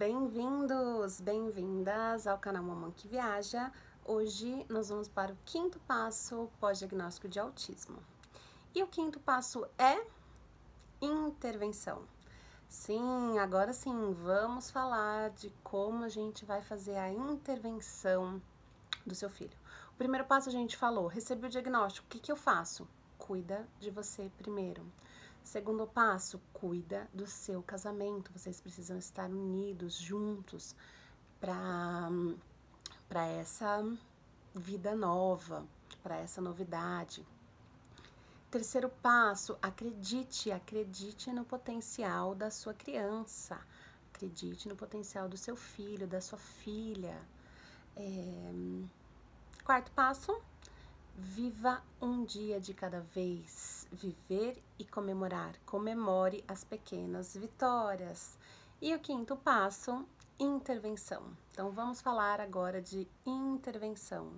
Bem-vindos, bem-vindas ao canal Mamãe que Viaja. Hoje nós vamos para o quinto passo pós-diagnóstico de autismo. E o quinto passo é intervenção. Sim, agora sim, vamos falar de como a gente vai fazer a intervenção do seu filho. O primeiro passo a gente falou, recebi o diagnóstico, o que eu faço? Cuida de você primeiro. Segundo passo, cuida do seu casamento. Vocês precisam estar unidos, juntos, para essa vida nova, para essa novidade. Terceiro passo, acredite no potencial da sua criança. Acredite no potencial do seu filho, da sua filha. Quarto passo, viva um dia de cada vez. Viver e comemorar. Comemore as pequenas vitórias. E o quinto passo, intervenção. Então, vamos falar agora de intervenção.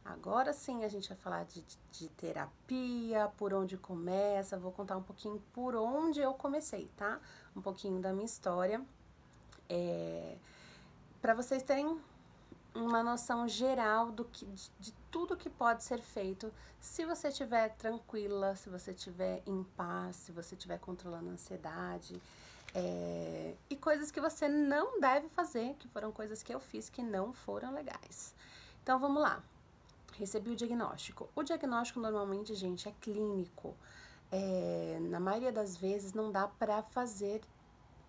Agora sim a gente vai falar de terapia, por onde começa. Vou contar um pouquinho por onde eu comecei, tá? Um pouquinho da minha história. Para vocês terem uma noção geral de tudo que pode ser feito se você estiver tranquila, se você estiver em paz, se você estiver controlando a ansiedade, e coisas que você não deve fazer, que foram coisas que eu fiz que não foram legais. Então vamos lá. Recebi o diagnóstico. O diagnóstico normalmente, gente, é clínico. Na maioria das vezes não dá para fazer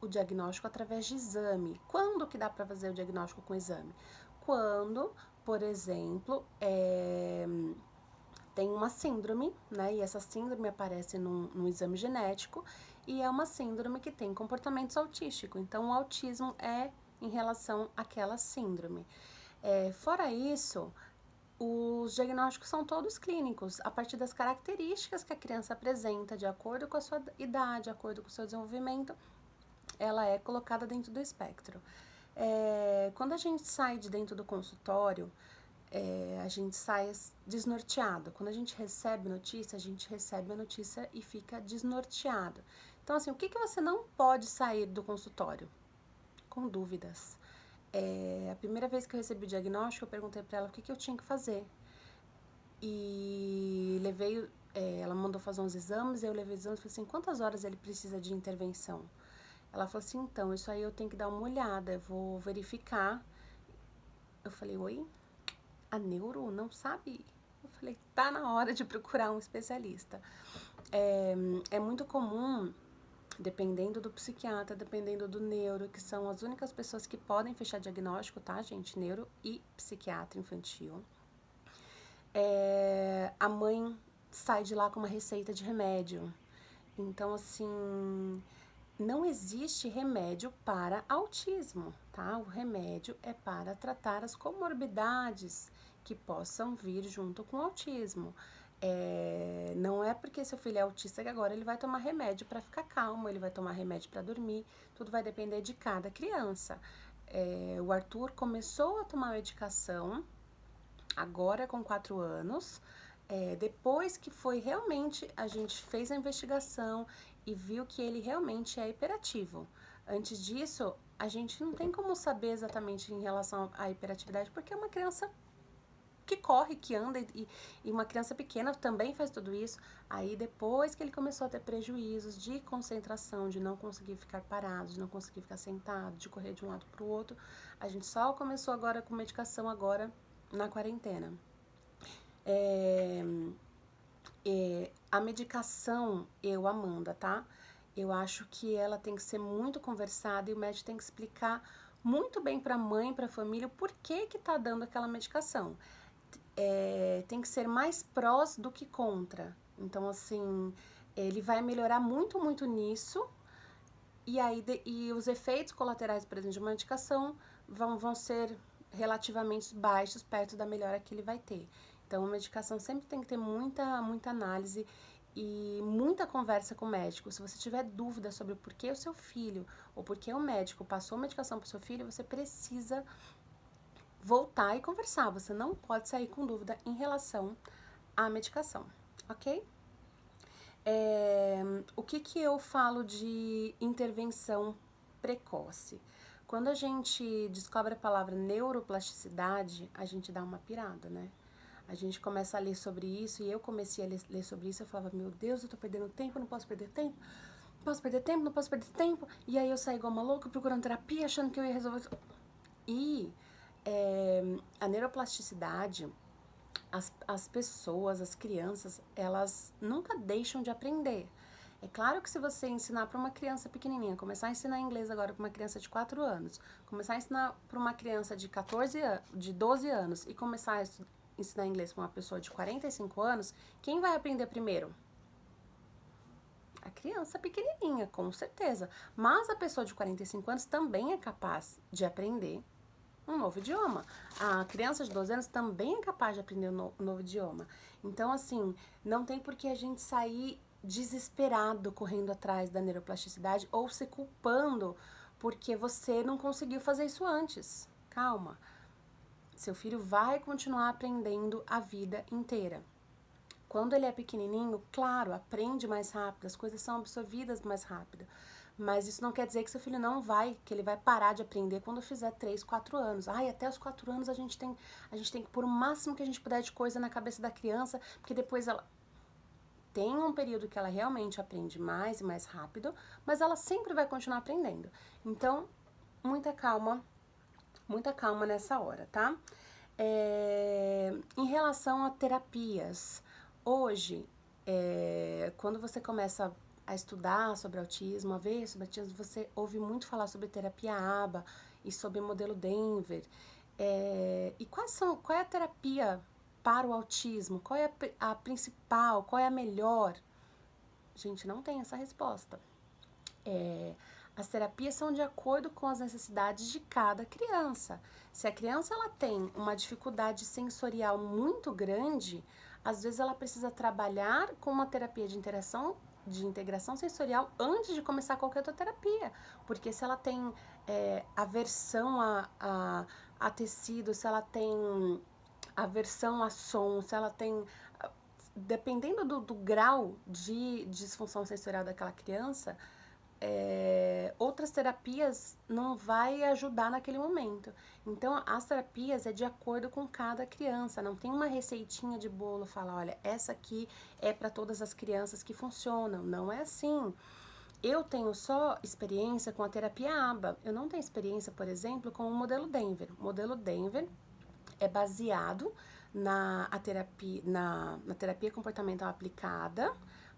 o diagnóstico através de exame. Quando que dá para fazer o diagnóstico com exame? Quando, por exemplo, tem uma síndrome, né? E essa síndrome aparece num exame genético e é uma síndrome que tem comportamentos autísticos. Então, o autismo é em relação àquela síndrome. Fora isso, os diagnósticos são todos clínicos, a partir das características que a criança apresenta, de acordo com a sua idade, de acordo com o seu desenvolvimento, ela é colocada dentro do espectro. Quando a gente sai de dentro do consultório, a gente sai desnorteado. Quando a gente recebe notícia, a gente recebe a notícia e fica desnorteado. Então, assim, o que você não pode sair do consultório? Com dúvidas. A primeira vez que eu recebi o diagnóstico, eu perguntei para ela o que eu tinha que fazer. E levei, ela mandou fazer uns exames, eu levei os exames e falei assim, quantas horas ele precisa de intervenção? Ela falou assim, então, isso aí eu tenho que dar uma olhada, eu vou verificar. Eu falei, oi? A neuro não sabe? Eu falei, tá na hora de procurar um especialista. É muito comum, dependendo do psiquiatra, dependendo do neuro, que são as únicas pessoas que podem fechar diagnóstico, tá, gente? Neuro e psiquiatra infantil. A mãe sai de lá com uma receita de remédio. Então, assim, não existe remédio para autismo, tá? O remédio é para tratar as comorbidades que possam vir junto com o autismo. Não é porque seu filho é autista que agora ele vai tomar remédio para ficar calmo, ele vai tomar remédio para dormir, tudo vai depender de cada criança. O Arthur começou a tomar medicação agora com 4 anos, depois que foi realmente, a gente fez a investigação e viu que ele realmente é hiperativo. Antes disso, a gente não tem como saber exatamente em relação à hiperatividade, porque é uma criança que corre, que anda, e uma criança pequena também faz tudo isso. Aí depois que ele começou a ter prejuízos de concentração, de não conseguir ficar parado, de não conseguir ficar sentado, de correr de um lado para o outro, a gente só começou agora com medicação agora na quarentena. A medicação, Amanda, tá? Eu acho que ela tem que ser muito conversada e o médico tem que explicar muito bem para a mãe, para a família, o porquê que tá dando aquela medicação. Tem que ser mais prós do que contra. Então, assim, ele vai melhorar muito, muito nisso. E aí, e os efeitos colaterais, por exemplo, de uma medicação vão ser relativamente baixos perto da melhora que ele vai ter. Então, a medicação sempre tem que ter muita análise e muita conversa com o médico. Se você tiver dúvida sobre por que o seu filho ou por que o médico passou a medicação para o seu filho, você precisa voltar e conversar. Você não pode sair com dúvida em relação à medicação, ok? O que eu falo de intervenção precoce? Quando a gente descobre a palavra neuroplasticidade, a gente dá uma pirada, né? A gente começa a ler sobre isso, e eu comecei a ler sobre isso, eu falava, meu Deus, eu tô perdendo tempo, não posso perder tempo, não posso perder tempo, não posso perder tempo. E aí eu saí igual uma louca, procurando terapia, achando que eu ia resolver. E a neuroplasticidade, as pessoas, as crianças, elas nunca deixam de aprender. É claro que se você ensinar para uma criança pequenininha, começar a ensinar inglês agora para uma criança de 4 anos, começar a ensinar para uma criança de 12 anos e começar a ensinar inglês para uma pessoa de 45 anos, quem vai aprender primeiro? A criança pequenininha, com certeza. Mas a pessoa de 45 anos também é capaz de aprender um novo idioma. A criança de 12 anos também é capaz de aprender um novo idioma. Então, assim, não tem por que a gente sair desesperado correndo atrás da neuroplasticidade ou se culpando porque você não conseguiu fazer isso antes. Calma. Seu filho vai continuar aprendendo a vida inteira. Quando ele é pequenininho, claro, aprende mais rápido, as coisas são absorvidas mais rápido. Mas isso não quer dizer que seu filho não vai, que ele vai parar de aprender quando fizer 3, 4 anos. Ai, até os 4 anos a gente tem que pôr o máximo que a gente puder de coisa na cabeça da criança, porque depois ela tem um período que ela realmente aprende mais e mais rápido, mas ela sempre vai continuar aprendendo. Então, muita calma nessa hora, tá? Em relação a terapias, hoje, quando você começa a estudar sobre autismo, a ver sobre autismo, você ouve muito falar sobre terapia ABA e sobre modelo Denver. E qual é a terapia para o autismo? Qual é a principal? Qual é a melhor? Gente, não tem essa resposta. As terapias são de acordo com as necessidades de cada criança. Se a criança ela tem uma dificuldade sensorial muito grande, às vezes ela precisa trabalhar com uma terapia de integração sensorial antes de começar qualquer outra terapia. Porque se ela tem aversão a tecido, se ela tem aversão a som, se ela tem. Dependendo do grau de disfunção sensorial daquela criança, outras terapias não vai ajudar naquele momento. Então, as terapias é de acordo com cada criança, não tem uma receitinha de bolo, fala, olha, essa aqui é para todas as crianças que funcionam, não é assim. Eu tenho só experiência com a terapia ABA, eu não tenho experiência, por exemplo, com o modelo Denver. O modelo Denver é baseado na terapia comportamental aplicada,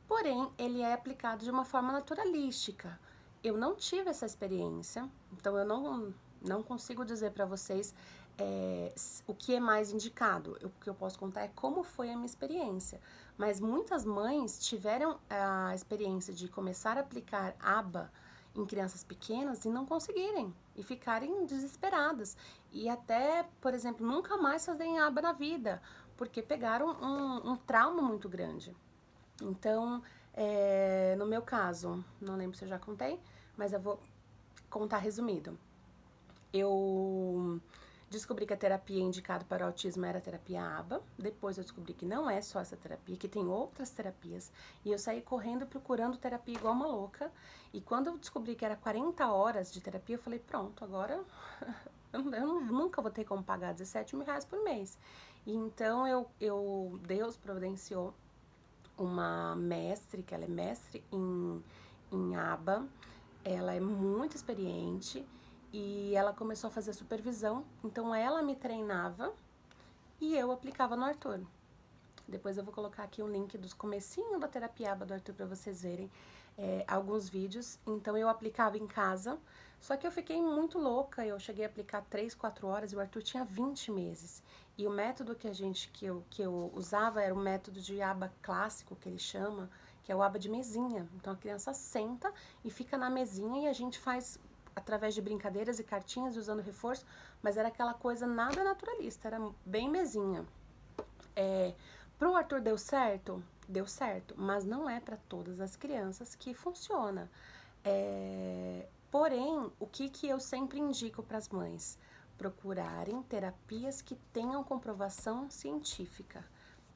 porém ele é aplicado de uma forma naturalística. Eu não tive essa experiência, então eu não consigo dizer para vocês o que é mais indicado. O que eu posso contar é como foi a minha experiência. Mas muitas mães tiveram a experiência de começar a aplicar ABA em crianças pequenas e não conseguirem e ficarem desesperadas e até, por exemplo, nunca mais fazerem aba na vida porque pegaram um trauma muito grande. Então, no meu caso, não lembro se eu já contei, mas eu vou contar resumido. Eu descobri que a terapia indicada para o autismo era a terapia ABA. Depois eu descobri que não é só essa terapia, que tem outras terapias. E eu saí correndo procurando terapia igual uma louca. E quando eu descobri que era 40 horas de terapia, eu falei, pronto, agora eu nunca vou ter como pagar 17 mil reais por mês. E então Deus providenciou uma mestre, que ela é mestre em ABA. Ela é muito experiente e ela começou a fazer supervisão, então ela me treinava e eu aplicava no Arthur. Depois eu vou colocar aqui um link dos comecinho da terapia ABA do Arthur para vocês verem alguns vídeos. Então eu aplicava em casa, só que eu fiquei muito louca, eu cheguei a aplicar 3, 4 horas e o Arthur tinha 20 meses. E o método que eu usava era o método de ABA clássico, que ele chama, que é o ABA de mesinha. Então a criança senta e fica na mesinha e a gente faz através de brincadeiras e cartinhas usando reforço, mas era aquela coisa nada naturalista, era bem mesinha. Pro Arthur deu certo? Deu certo, mas não é para todas as crianças que funciona. Porém, o que eu sempre indico para as mães? Procurarem terapias que tenham comprovação científica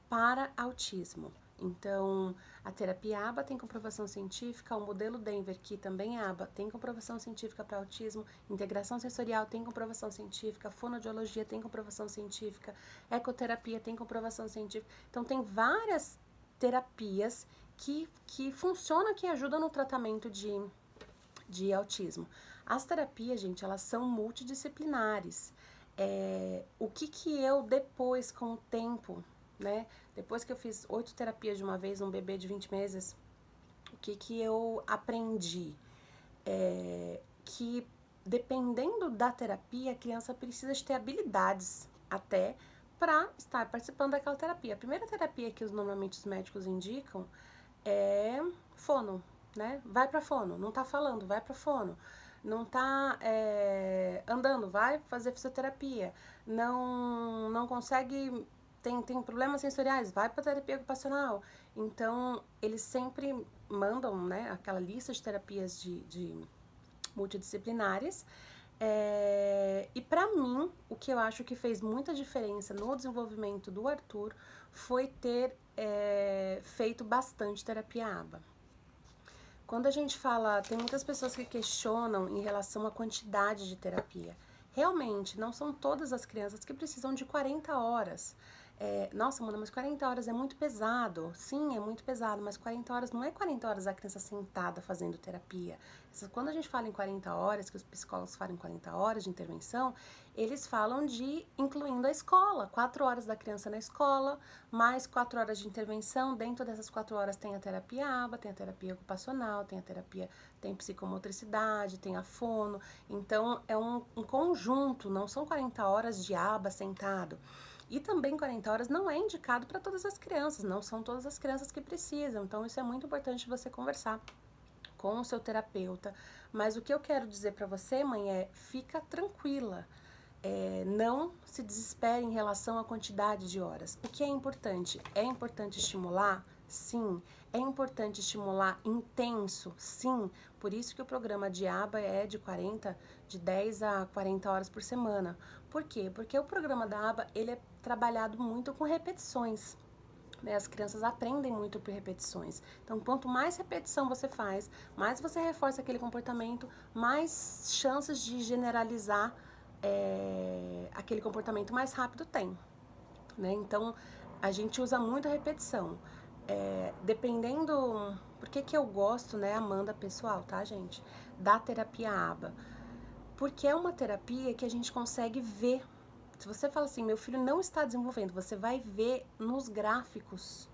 para autismo. Então, a terapia ABA tem comprovação científica, o modelo Denver, que também é ABA, tem comprovação científica para autismo, integração sensorial tem comprovação científica, fonoaudiologia tem comprovação científica, ecoterapia tem comprovação científica. Então, tem várias terapias que funcionam, que ajudam no tratamento de autismo. As terapias, gente, elas são multidisciplinares. O que eu, depois, com o tempo, né? Depois que eu fiz 8 terapias de uma vez, um bebê de 20 meses, o que eu aprendi? Que dependendo da terapia, a criança precisa de ter habilidades até para estar participando daquela terapia. A primeira terapia que normalmente os médicos indicam é fono, né? Vai para fono, não tá falando, vai para fono. Não tá andando, vai fazer fisioterapia. Não consegue, tem problemas sensoriais, vai para terapia ocupacional. Então, eles sempre mandam, né, aquela lista de terapias de multidisciplinares. E para mim, o que eu acho que fez muita diferença no desenvolvimento do Arthur foi ter feito bastante terapia ABA. Quando a gente fala, tem muitas pessoas que questionam em relação à quantidade de terapia. Realmente, não são todas as crianças que precisam de 40 horas. Nossa, Mona, mas 40 horas é muito pesado. Sim, é muito pesado, mas 40 horas não é 40 horas a criança sentada fazendo terapia. Quando a gente fala em 40 horas, que os psicólogos falam em 40 horas de intervenção, eles falam de incluindo a escola. 4 horas da criança na escola, mais 4 horas de intervenção. Dentro dessas 4 horas tem a terapia ABA, tem a terapia ocupacional, tem psicomotricidade, tem a fono. Então, é um conjunto, não são 40 horas de ABA sentado. E também 40 horas não é indicado para todas as crianças, não são todas as crianças que precisam. Então, isso é muito importante você conversar com o seu terapeuta. Mas o que eu quero dizer para você, mãe, fica tranquila. Não se desespere em relação à quantidade de horas. O que é importante? É importante estimular? Sim. É importante estimular intenso? Sim. Por isso que o programa de ABA é de 10 a 40 horas por semana. Por quê? Porque o programa da ABA, ele é trabalhado muito com repetições. As crianças aprendem muito por repetições. Então, quanto mais repetição você faz, mais você reforça aquele comportamento, mais chances de generalizar aquele comportamento mais rápido tem. Né? Então, a gente usa muito a repetição. Dependendo... Por que eu gosto, né, Amanda, pessoal, tá, gente? Da terapia ABA. Porque é uma terapia que a gente consegue ver. Se você fala assim, meu filho não está desenvolvendo, você vai ver nos gráficos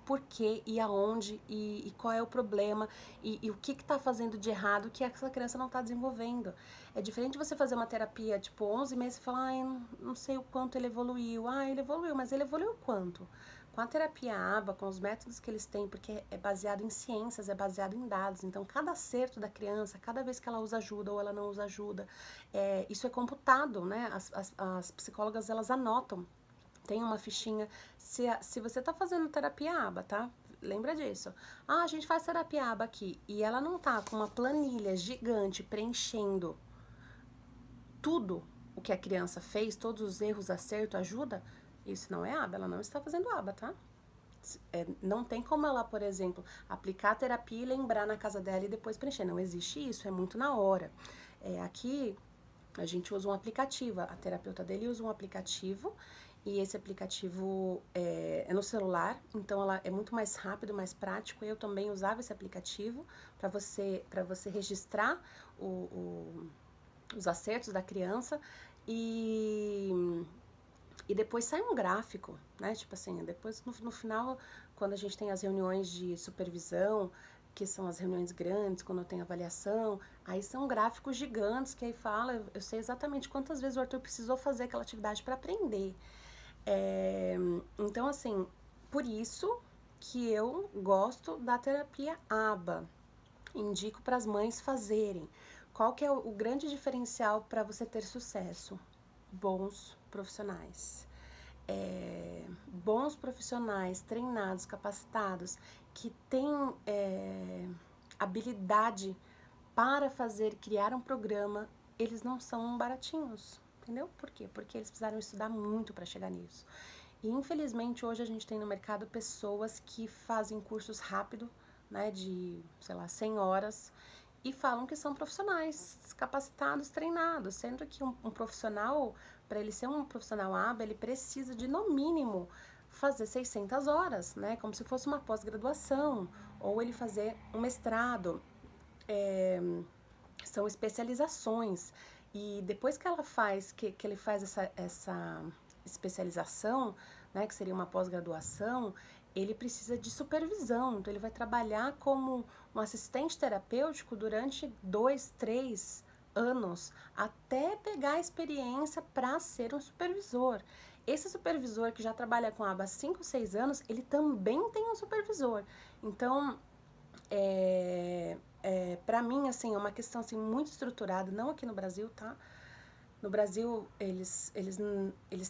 por quê e aonde e qual é o problema e o que está fazendo de errado que essa criança não está desenvolvendo. É diferente você fazer uma terapia, tipo, 11 meses e falar, não sei o quanto ele evoluiu. Ele evoluiu, mas ele evoluiu quanto? Com a terapia ABA, com os métodos que eles têm, porque é baseado em ciências, é baseado em dados. Então, cada acerto da criança, cada vez que ela usa ajuda ou ela não usa ajuda, isso é computado, né? As psicólogas, elas anotam. Tem uma fichinha. Se você tá fazendo terapia ABA, tá? Lembra disso. A gente faz terapia ABA aqui e ela não tá com uma planilha gigante preenchendo tudo o que a criança fez, todos os erros, acerto, ajuda, isso não é ABA, ela não está fazendo ABA, tá? Não tem como ela, por exemplo, aplicar a terapia e lembrar na casa dela e depois preencher. Não existe isso, é muito na hora. Aqui a gente usa um aplicativo, a terapeuta dele usa um aplicativo e esse aplicativo é no celular, então ela é muito mais rápido, mais prático. Eu também usava esse aplicativo para você registrar os acertos da criança e depois sai um gráfico, né? Tipo assim, depois no final, quando a gente tem as reuniões de supervisão, que são as reuniões grandes, quando tem avaliação, aí são gráficos gigantes que aí fala, eu sei exatamente quantas vezes o Arthur precisou fazer aquela atividade para aprender. Então, assim, por isso que eu gosto da terapia ABA. Indico para as mães fazerem. Qual que é o grande diferencial para você ter sucesso? Bons profissionais. Bons profissionais, treinados, capacitados, que têm habilidade para criar um programa, eles não são baratinhos, entendeu? Por quê? Porque eles precisaram estudar muito para chegar nisso. E infelizmente hoje a gente tem no mercado pessoas que fazem cursos rápido, né, de, sei lá, 100 horas, e falam que são profissionais capacitados, treinados, sendo que um profissional, para ele ser um profissional ABA, ele precisa de, no mínimo, fazer 600 horas, né, como se fosse uma pós-graduação, ou ele fazer um mestrado. São especializações. E depois que ela faz, que ele faz essa especialização, né, que seria uma pós-graduação, ele precisa de supervisão. Então, ele vai trabalhar como um assistente terapêutico durante 2, 3 anos, até pegar a experiência para ser um supervisor. Esse supervisor que já trabalha com a aba há 5, 6 anos, ele também tem um supervisor. Então, para mim, assim, é uma questão assim, muito estruturada, não aqui no Brasil, tá? No Brasil, eles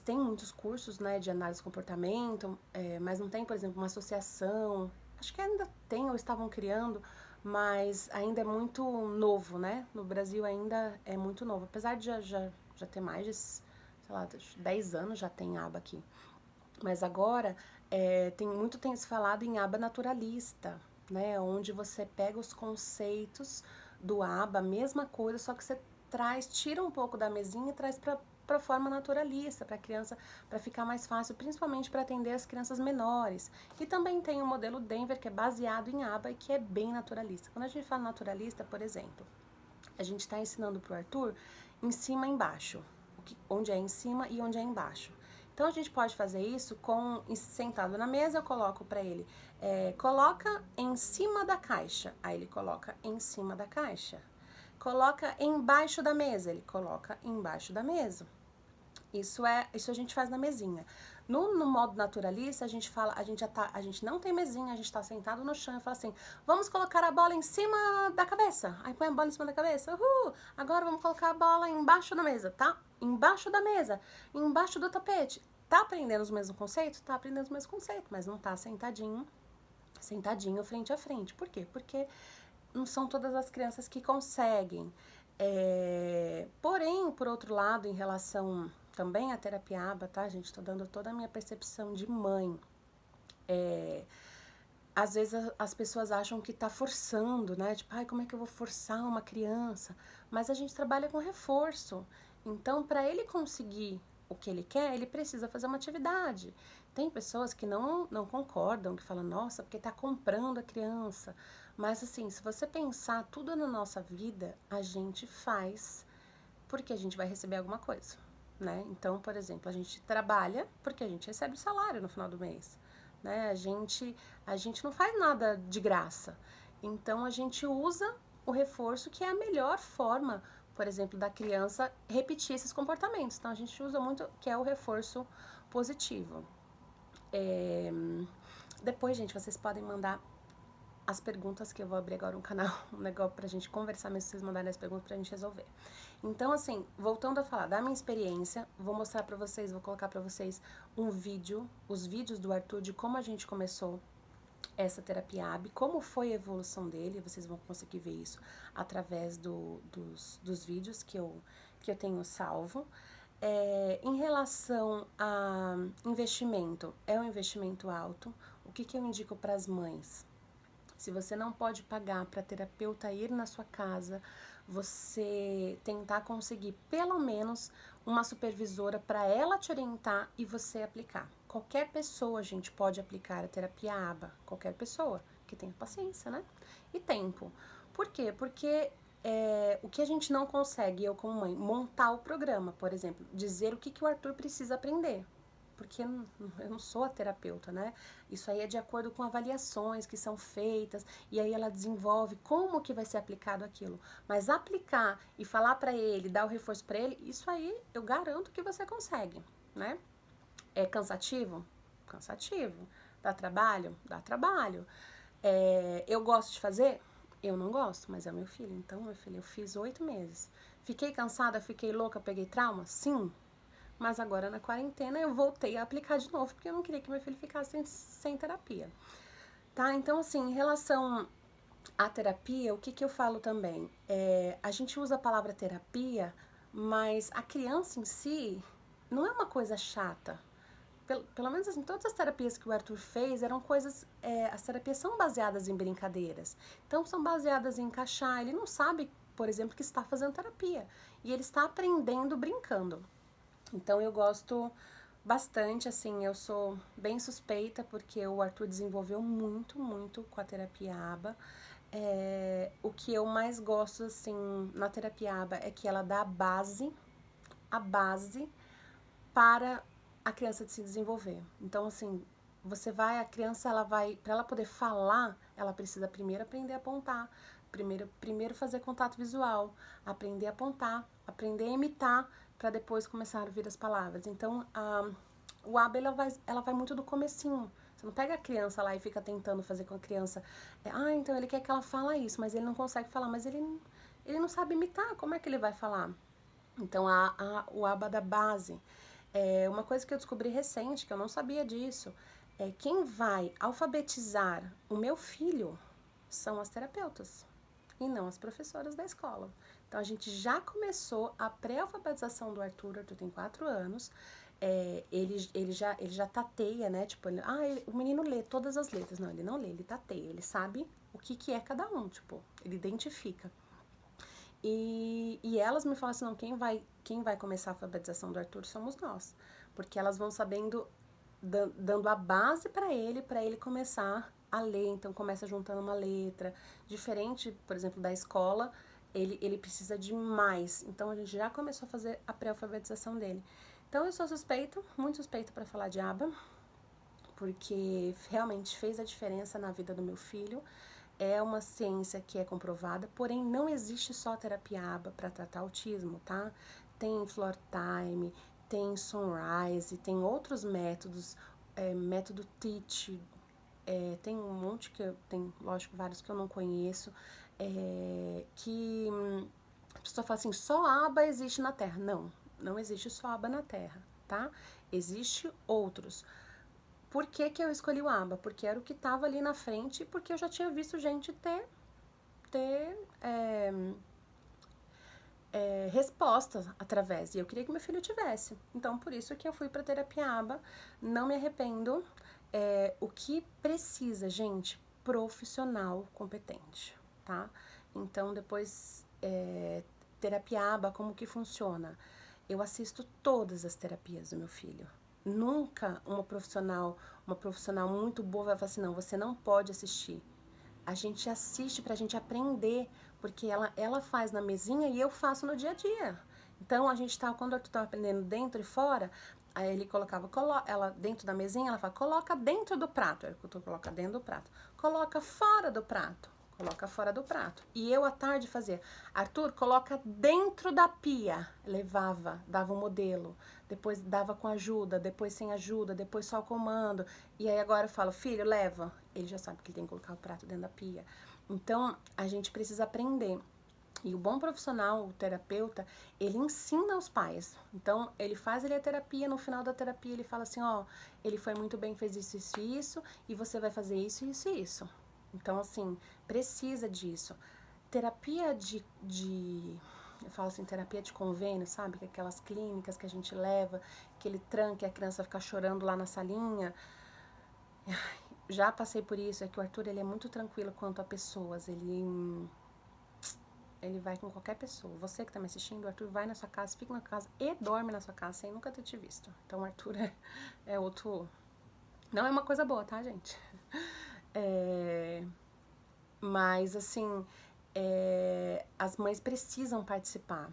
têm muitos cursos, né, de análise de comportamento, mas não tem, por exemplo, uma associação. Acho que ainda tem ou estavam criando, mas ainda é muito novo, né? No Brasil ainda é muito novo. Apesar de já ter mais de, sei lá, 10 anos já tem aba aqui. Mas agora tem se falado em aba naturalista, né? Onde você pega os conceitos do aba, a mesma coisa, só que você tira um pouco da mesinha e traz para forma naturalista, para a criança, para ficar mais fácil, principalmente para atender as crianças menores. E também tem o modelo Denver, que é baseado em aba e que é bem naturalista. Quando a gente fala naturalista, por exemplo, a gente está ensinando para o Arthur em cima e embaixo, onde é em cima e onde é embaixo. Então a gente pode fazer isso sentado na mesa, eu coloco para ele, coloca em cima da caixa, aí ele coloca em cima da caixa. Coloca embaixo da mesa, ele coloca embaixo da mesa. Isso a gente faz na mesinha. No modo naturalista, a gente fala, a gente não tem mesinha, a gente tá sentado no chão e fala assim: vamos colocar a bola em cima da cabeça. Aí põe a bola em cima da cabeça. Uhul! Agora vamos colocar a bola embaixo da mesa, tá? Embaixo da mesa, embaixo do tapete. Tá aprendendo os mesmos conceitos? Tá aprendendo os mesmos conceitos, mas não tá sentadinho frente a frente. Por quê? Porque não são todas as crianças que conseguem. Porém, por outro lado, em relação também à terapia ABA, tá, gente? Estou dando toda a minha percepção de mãe. Às vezes as pessoas acham que tá forçando, né? Tipo, ai, como é que eu vou forçar uma criança? Mas a gente trabalha com reforço. Então, para ele conseguir o que ele quer, ele precisa fazer uma atividade. Tem pessoas que não concordam, que falam, nossa, porque tá comprando a criança. Mas assim, se você pensar tudo na nossa vida, a gente faz porque a gente vai receber alguma coisa, né? Então, por exemplo, a gente trabalha porque a gente recebe o salário no final do mês, né? A gente não faz nada de graça. Então, a gente usa o reforço, que é a melhor forma, por exemplo, da criança repetir esses comportamentos. Então, a gente usa muito, que é o reforço positivo. Depois, gente, vocês podem mandar as perguntas, que eu vou abrir agora um canal, um negócio pra gente conversar mesmo, vocês mandarem as perguntas pra gente resolver. Então, assim, voltando a falar da minha experiência, vou mostrar pra vocês, vou colocar pra vocês um vídeo, os vídeos do Arthur de como a gente começou essa terapia AB, como foi a evolução dele, vocês vão conseguir ver isso através dos vídeos que eu tenho salvo. Em relação a investimento, é um investimento alto. O que eu indico para as mães? Se você não pode pagar para terapeuta ir na sua casa, você tentar conseguir pelo menos uma supervisora para ela te orientar e você aplicar. Qualquer pessoa, gente, pode aplicar a terapia ABA. Qualquer pessoa que tenha paciência, né? E tempo. Por quê? Porque o que a gente não consegue, eu como mãe, montar o programa, por exemplo, dizer o que o Arthur precisa aprender. Porque eu não sou a terapeuta, né? Isso aí é de acordo com avaliações que são feitas, e aí ela desenvolve como que vai ser aplicado aquilo. Mas aplicar e falar para ele, dar o reforço para ele, isso aí eu garanto que você consegue, né? É cansativo? Cansativo. Dá trabalho? Dá trabalho. Eu gosto de fazer? Eu não gosto, mas é meu filho. Então, meu filho, eu fiz 8 meses. Fiquei cansada, fiquei louca, peguei trauma? Sim. Mas agora na quarentena eu voltei a aplicar de novo, porque eu não queria que meu filho ficasse sem terapia. Tá? Então, assim, em relação à terapia, o que eu falo também? A gente usa a palavra terapia, mas a criança em si não é uma coisa chata. pelo menos assim, todas as terapias que o Arthur fez eram coisas, as terapias são baseadas em brincadeiras, então são baseadas em encaixar, ele não sabe, por exemplo, que está fazendo terapia, e ele está aprendendo brincando. Então eu gosto bastante, assim, eu sou bem suspeita, porque o Arthur desenvolveu muito, muito com a terapia ABA. O que eu mais gosto, assim, na terapia ABA é que ela dá a base para a criança de se desenvolver. Então, assim, a criança, ela vai, para ela poder falar, ela precisa primeiro aprender a apontar, primeiro fazer contato visual, aprender a apontar, aprender a imitar, para depois começar a vir as palavras. Então, o ABA, ela vai muito do comecinho. Você não pega a criança lá e fica tentando fazer com a criança, então ele quer que ela fale isso, mas ele não consegue falar, mas ele não sabe imitar, como é que ele vai falar? Então, o ABA da base. Uma coisa que eu descobri recente, que eu não sabia disso, quem vai alfabetizar o meu filho são as terapeutas e não as professoras da escola. Então, a gente já começou a pré-alfabetização do Arthur. Arthur tem 4 anos, ele já tateia, né? Tipo, o menino lê todas as letras. Não, ele não lê, ele tateia, ele sabe o que é cada um, tipo, ele identifica. E elas me falam assim, não, quem vai começar a alfabetização do Arthur somos nós. Porque elas vão sabendo, dando a base para ele começar a ler. Então, começa juntando uma letra. Diferente, por exemplo, da escola, ele precisa de mais. Então, a gente já começou a fazer a pré-alfabetização dele. Então, eu sou suspeita, muito suspeita para falar de ABA, porque realmente fez a diferença na vida do meu filho. É uma ciência que é comprovada, porém não existe só terapia ABA para tratar autismo, tá? Tem Floor Time, tem Sunrise, tem outros métodos, método Teach, tem um monte tem, lógico, vários que eu não conheço, que a pessoa fala assim, só ABA existe na Terra. Não, não existe só ABA na Terra, tá? Existe outros. Por que eu escolhi o ABA? Porque era o que estava ali na frente e porque eu já tinha visto gente ter respostas através. E eu queria que meu filho tivesse. Então, por isso que eu fui para terapia ABA. Não me arrependo. O que precisa, gente? Profissional competente, tá? Então, depois, terapia ABA, como que funciona? Eu assisto todas as terapias do meu filho. Nunca uma profissional muito boa vai falar assim, não, você não pode assistir. A gente assiste pra gente aprender, porque ela faz na mesinha e eu faço no dia a dia. Então, quando eu tava aprendendo dentro e fora, aí ele colocava, ela dentro da mesinha, ela fala, coloca dentro do prato. Aí eu coloca dentro do prato. Coloca fora do prato. Coloca fora do prato. E eu, à tarde, fazia, Arthur, coloca dentro da pia. Levava, dava um modelo. Depois dava com ajuda, depois sem ajuda, depois só o comando. E aí agora eu falo, filho, leva. Ele já sabe que ele tem que colocar o prato dentro da pia. Então, a gente precisa aprender. E o bom profissional, o terapeuta, ele ensina os pais. Então, ele faz a terapia, no final da terapia ele fala assim, ele foi muito bem, fez isso, isso e isso, e você vai fazer isso, isso e isso. Então, assim, precisa disso. Terapia eu falo assim, terapia de convênio, sabe? Que aquelas clínicas que a gente leva, que ele tranca e a criança fica chorando lá na salinha. Já passei por isso, é que o Arthur, ele é muito tranquilo quanto a pessoas, ele vai com qualquer pessoa. Você que tá me assistindo, o Arthur vai na sua casa, fica na casa e dorme na sua casa sem nunca ter te visto. Então, o Arthur é outro... Não é uma coisa boa, tá, gente? Mas, assim, as mães precisam participar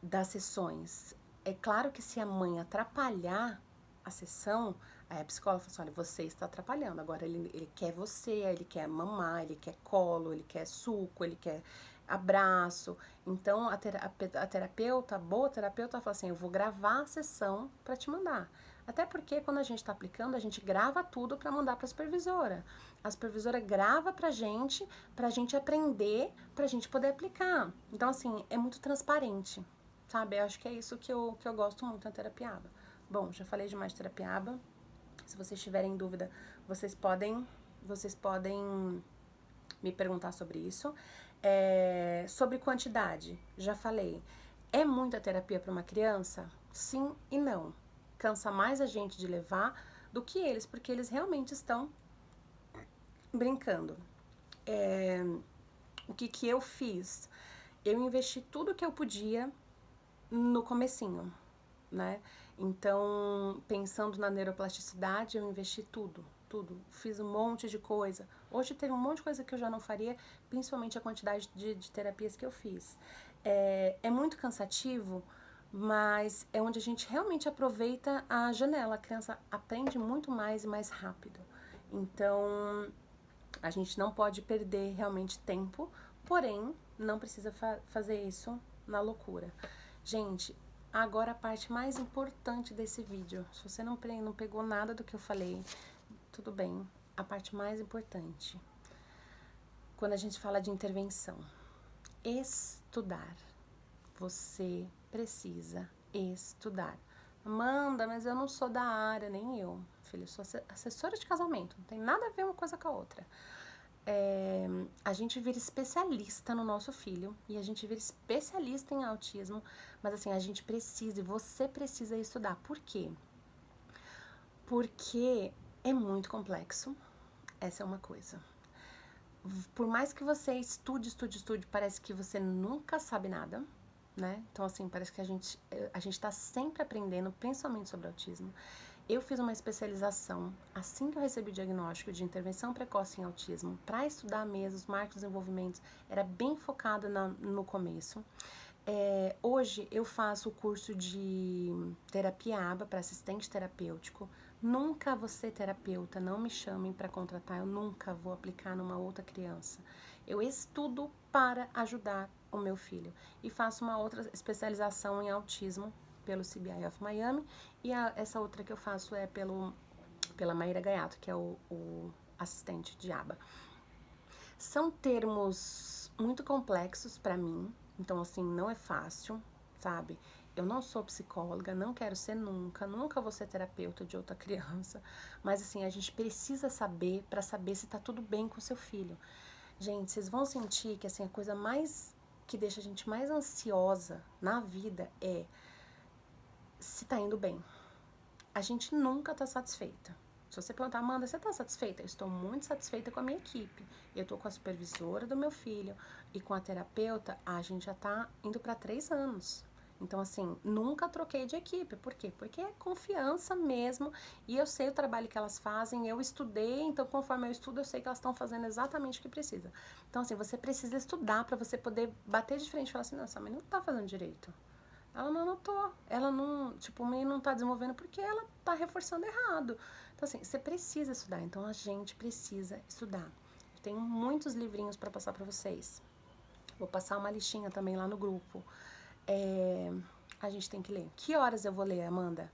das sessões. É claro que se a mãe atrapalhar a sessão, aí a psicóloga fala assim, olha, você está atrapalhando, agora ele quer você, ele quer mamar, ele quer colo, ele quer suco, ele quer abraço. Então, a terapeuta, a boa terapeuta, fala assim, eu vou gravar a sessão para te mandar. Até porque quando a gente está aplicando, a gente grava tudo para mandar para a supervisora. A supervisora grava pra gente aprender, pra gente poder aplicar. Então, assim, é muito transparente, sabe? Eu acho que é isso que eu gosto muito na terapia ABA. Bom, já falei demais de terapia ABA. Se vocês tiverem dúvida, vocês podem me perguntar sobre isso. Sobre quantidade, já falei. É muita terapia para uma criança? Sim e não. cansa mais a gente de levar do que eles, porque eles realmente estão brincando. O que eu fiz? Eu investi tudo que eu podia no comecinho, né? Então, pensando na neuroplasticidade, eu investi tudo. Fiz um monte de coisa. Hoje teve um monte de coisa que eu já não faria, principalmente a quantidade de terapias que eu fiz. É muito cansativo, mas é onde a gente realmente aproveita a janela. A criança aprende muito mais e mais rápido. Então, a gente não pode perder realmente tempo, porém, não precisa fazer isso na loucura. Gente, agora a parte mais importante desse vídeo. Se você não pegou nada do que eu falei, tudo bem. A parte mais importante, quando a gente fala de intervenção, estudar. Você precisa estudar. Amanda, mas eu não sou da área, nem eu. Filha, eu sou assessora de casamento, não tem nada a ver uma coisa com a outra. A gente vira especialista no nosso filho e a gente vira especialista em autismo, mas assim, a gente precisa e você precisa estudar. Por quê? Porque é muito complexo, essa é uma coisa. Por mais que você estude, parece que você nunca sabe nada, né? Então, assim, parece que a gente tá sempre aprendendo, principalmente sobre autismo. Eu fiz uma especialização, assim que eu recebi o diagnóstico de intervenção precoce em autismo, para estudar mesmo os marcos de desenvolvimento, era bem focada no começo. Hoje eu faço o curso de terapia ABA para assistente terapêutico. Nunca vou ser terapeuta, não me chamem para contratar, eu nunca vou aplicar numa outra criança. Eu estudo para ajudar o meu filho e faço uma outra especialização em autismo pelo CBI of Miami e essa outra que eu faço é pela Maíra Gaiato, que é o assistente de ABA. São termos muito complexos para mim, então assim, não é fácil, sabe? Eu não sou psicóloga, não quero ser nunca vou ser terapeuta de outra criança, mas assim, a gente precisa saber para saber se tá tudo bem com o seu filho. Gente, vocês vão sentir que assim, a coisa mais que deixa a gente mais ansiosa na vida é se tá indo bem. A gente nunca tá satisfeita. Se você perguntar, Amanda, você tá satisfeita? Eu estou muito satisfeita com a minha equipe. Eu tô com a supervisora do meu filho e com a terapeuta, a gente já tá indo para 3 anos. Então, assim, nunca troquei de equipe. Por quê? Porque é confiança mesmo e eu sei o trabalho que elas fazem, eu estudei, então conforme eu estudo, eu sei que elas estão fazendo exatamente o que precisa. Então, assim, você precisa estudar para você poder bater de frente e falar assim, não, essa mãe não tá fazendo direito. Ela não anotou, ela não, tipo, o menino não tá desenvolvendo porque ela tá reforçando errado. Então, assim, você precisa estudar, então a gente precisa estudar. Eu tenho muitos livrinhos para passar para vocês. Vou passar uma listinha também lá no grupo. A gente tem que ler. Que horas eu vou ler, Amanda?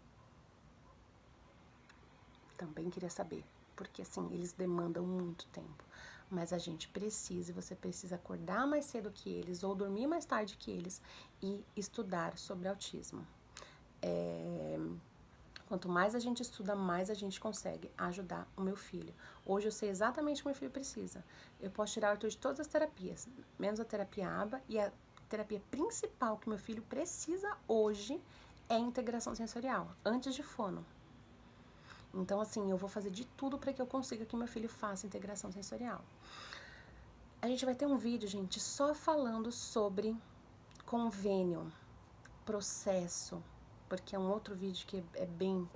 Também queria saber, porque assim, eles demandam muito tempo. Mas a gente precisa, e você precisa acordar mais cedo que eles ou dormir mais tarde que eles e estudar sobre autismo. Quanto mais a gente estuda, mais a gente consegue ajudar o meu filho. Hoje eu sei exatamente o que meu filho precisa. Eu posso tirar o Arthur de todas as terapias, menos a terapia ABA, e a terapia principal que meu filho precisa hoje é integração sensorial, antes de fono. Então, assim, eu vou fazer de tudo para que eu consiga que meu filho faça integração sensorial. A gente vai ter um vídeo, gente, só falando sobre convênio, processo, porque é um outro vídeo que é bem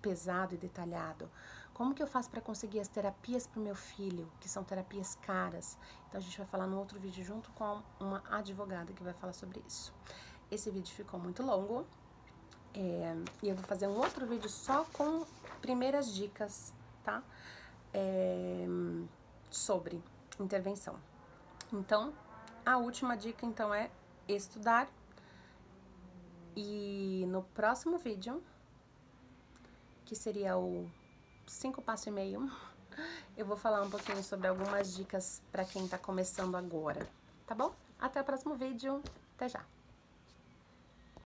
pesado e detalhado. Como que eu faço para conseguir as terapias para o meu filho, que são terapias caras? Então, a gente vai falar no outro vídeo junto com uma advogada que vai falar sobre isso. Esse vídeo ficou muito longo. E eu vou fazer um outro vídeo só com primeiras dicas, tá? Sobre intervenção. Então, a última dica, então, é estudar. E no próximo vídeo, que seria o 5 passo e meio, eu vou falar um pouquinho sobre algumas dicas para quem tá começando agora, tá bom? Até o próximo vídeo. Até já!